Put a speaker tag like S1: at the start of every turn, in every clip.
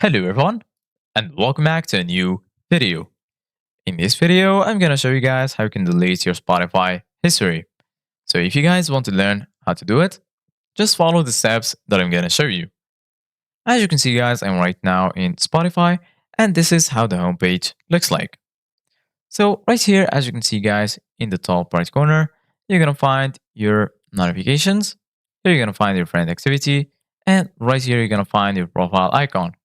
S1: Hello everyone, and welcome back to a new video. In this video, I'm gonna show you guys how you can delete your Spotify history. So if you guys want to learn how to do it, just follow the steps that I'm gonna show you. As you can see guys, I'm right now in Spotify, and this is how the homepage looks like. So right here, as you can see guys, in the top right corner, you're gonna find your notifications. Here you're gonna find your friend activity, and right here you're gonna find your profile icon.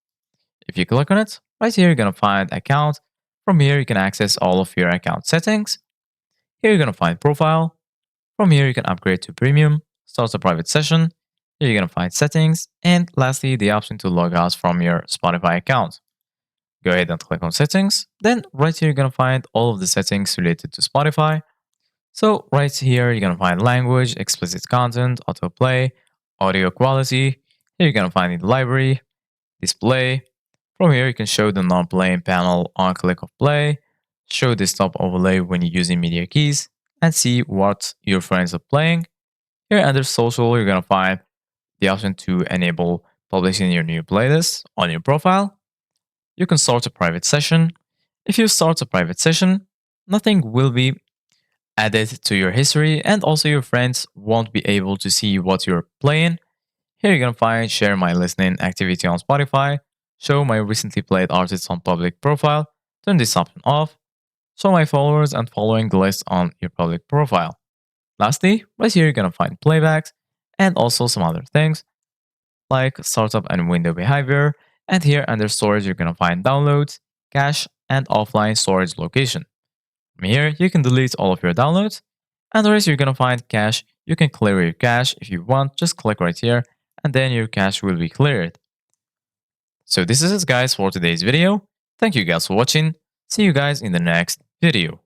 S1: If you click on it, right here you're going to find account. From here you can access all of your account settings. Here you're going to find profile. From here you can upgrade to premium, start a private session. Here you're going to find settings. And lastly, the option to log out from your Spotify account. Go ahead and click on settings. Then right here you're going to find all of the settings related to Spotify. So right here you're going to find language, explicit content, autoplay, audio quality. Here you're going to find the library, display. From here, you can show the non-playing panel on click of play, show desktop overlay when you're using media keys, and see what your friends are playing. Here under social, you're going to find the option to enable publishing your new playlist on your profile. You can start a private session. If you start a private session, nothing will be added to your history, and also your friends won't be able to see what you're playing. Here you're going to find share my listening activity on Spotify, show my recently played artists on public profile, turn this option off, show my followers and following list on your public profile. Lastly, right here you're going to find playbacks and also some other things like startup and window behavior. And here under storage, you're going to find downloads, cache, and offline storage location. From here, you can delete all of your downloads. And the rest you're going to find cache. You can clear your cache if you want. Just click right here and then your cache will be cleared. So this is it guys for today's video. Thank you guys for watching. See you guys in the next video.